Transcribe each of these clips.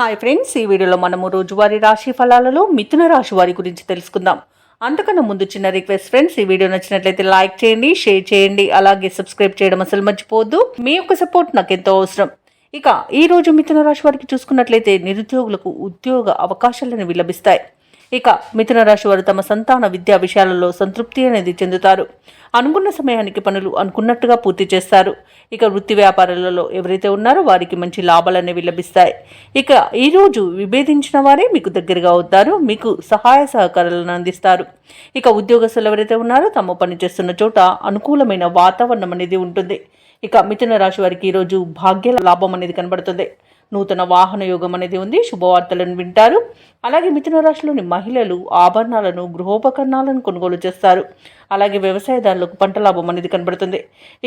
Hi friends, ఈ వీడియోలో మనము రోజువారీ రాశి ఫలాలలో మిథున రాశి వారి గురించి తెలుసుకుందాం. అంతకన్నా ముందు చిన్న రిక్వెస్ట్ ఫ్రెండ్స్, ఈ వీడియో నచ్చినట్లయితే లైక్ చేయండి, షేర్ చేయండి, అలాగే సబ్స్క్రైబ్ చేయడం అసలు మర్చిపోవద్దు. మీ యొక్క సపోర్ట్ నాకు ఎంతో అవసరం. ఇక ఈ రోజు మిథున రాశి వారికి చూసుకున్నట్లయితే నిరుద్యోగులకు ఉద్యోగ అవకాశాలను లభిస్తాయి. ఇక మిథున రాశి వారు తమ సంతాన విద్యా విషయాలలో సంతృప్తి అనేది చెందుతారు. అనుకున్న సమయానికి పనులు అనుకున్నట్టుగా పూర్తి చేస్తారు. ఇక వృత్తి వ్యాపారాలలో ఎవరైతే ఉన్నారో వారికి మంచి లాభాలు అనేవి లభిస్తాయి. ఇక ఈరోజు విభేదించిన వారే మీకు దగ్గరగా అవుతారు, మీకు సహాయ సహకారాలను అందిస్తారు. ఇక ఉద్యోగస్తులు ఎవరైతే ఉన్నారో తాము పనిచేస్తున్న చోట అనుకూలమైన వాతావరణం అనేది ఉంటుంది. ఇక మిథున రాశి వారికి ఈరోజు భాగ్య లాభం అనేది కనబడుతుంది. నూతన వాహన యోగం అనేది ఉంది. శుభవార్తలను వింటారు. అలాగే మిథున రాశిలోని మహిళలు ఆభరణాలను, గృహోపకరణాలను కొనుగోలు చేస్తారు. అలాగే వ్యవసాయదారులకు పంట లాభం అనేది కనబడుతుంది.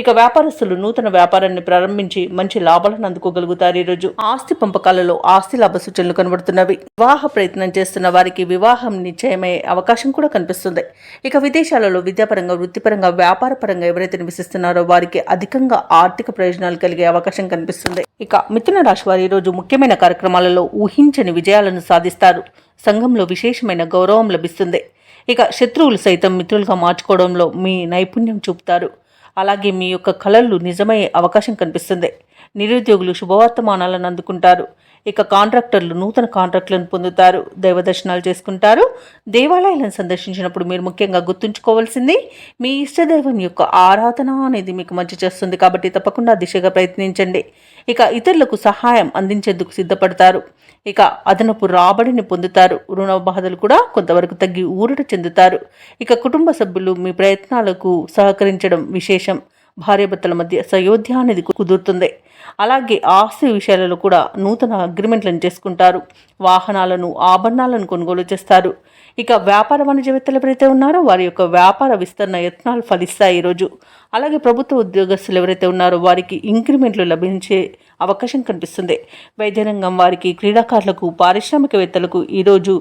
ఇక వ్యాపారస్తులు నూతన వ్యాపారాన్ని ప్రారంభించి మంచి లాభాలను అందుకోగలుగుతారు. ఈరోజు ఆస్తి పంపకాలలో ఆస్తి లాభ సూచనలు కనబడుతున్నవి. వివాహ ప్రయత్నం చేస్తున్న వారికి వివాహం నిశ్చయమయ్యే అవకాశం కూడా కనిపిస్తుంది. ఇక విదేశాలలో విద్యాపరంగా, వృత్తిపరంగా, వ్యాపార పరంగా ఎవరైతే నివసిస్తున్నారో వారికి అధికంగా ఆర్థిక ప్రయోజనాలు కలిగే అవకాశం కనిపిస్తుంది. ఇక మిథున రాశి వారి ఈరోజు ముఖ్యమైన కార్యక్రమాలలో ఊహించని విజయాలను సాధిస్తారు. సంఘంలో విశేషమైన గౌరవం లభిస్తుంది. ఇక శత్రువులు సైతం మిత్రులుగా మార్చుకోవడంలో మీ నైపుణ్యం చూపుతారు. అలాగే మీ యొక్క కళలు నిజమయ్యే అవకాశం కనిపిస్తుంది. నిరుద్యోగులు శుభవర్తమానాలను అందుకుంటారు. ఇక కాంట్రాక్టర్లు నూతన కాంట్రాక్టులను పొందుతారు. దైవ దర్శనాలు చేసుకుంటారు. దేవాలయాలను సందర్శించినప్పుడు మీరు ముఖ్యంగా గుర్తుంచుకోవాల్సింది మీ ఇష్టదైవం యొక్క ఆరాధన అనేది మీకు మంచి చేస్తుంది. కాబట్టి తప్పకుండా దిశగా ప్రయత్నించండి. ఇక ఇతరులకు సహాయం అందించేందుకు సిద్ధపడతారు. ఇక అదనపు రాబడిని పొందుతారు. రుణ బాధలు కూడా కొంతవరకు తగ్గి ఊరట చెందుతారు. ఇక కుటుంబ సభ్యులు మీ ప్రయత్నాలకు సహకరించడం విశేషం. భార్యాభర్తల మధ్య సయోధ్య అనేది కుదురుతుంది. అలాగే ఆస్తి విషయాలలో కూడా నూతన అగ్రిమెంట్లను చేసుకుంటారు. వాహనాలను, ఆభరణాలను కొనుగోలు చేస్తారు. ఇక వ్యాపార వాణిజ్యవేత్తలు ఎవరైతే ఉన్నారో వారి యొక్క వ్యాపార విస్తరణ యత్నాలు ఫలిస్తాయి ఈరోజు. అలాగే ప్రభుత్వ ఉద్యోగస్తులు ఎవరైతే ఉన్నారో వారికి ఇంక్రిమెంట్లు లభించే అవకాశం కనిపిస్తుంది. వైద్య రంగం వారికి, క్రీడాకారులకు, పారిశ్రామికవేత్తలకు ఈరోజు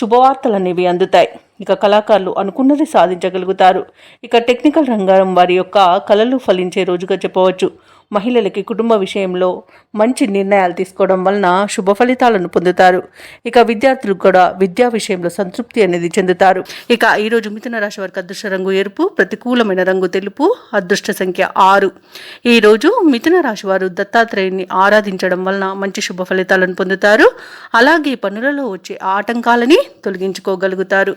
శుభవార్తలు అనేవి అందుతాయి. ఇక కళాకారులు అనుకున్నది సాధించగలుగుతారు. ఇక టెక్నికల్ రంగం వారి యొక్క కళలు ఫలించే రోజుగా చెప్పవచ్చు. మహిళలకి కుటుంబ విషయంలో మంచి నిర్ణయాలు తీసుకోవడం వలన శుభ ఫలితాలను పొందుతారు. ఇక విద్యార్థులు కూడా విద్యా విషయంలో సంతృప్తి అనేది చెందుతారు. ఇక ఈరోజు మిథున రాశి వారికి అదృష్ట రంగు ఎరుపు, ప్రతికూలమైన రంగు తెలుపు, అదృష్ట సంఖ్య 6. ఈరోజు మిథున రాశి వారు దత్తాత్రేయుని ఆరాధించడం వలన మంచి శుభ ఫలితాలను పొందుతారు. అలాగే పనులలో వచ్చే ఆటంకాలని తొలగించుకోగలుగుతారు.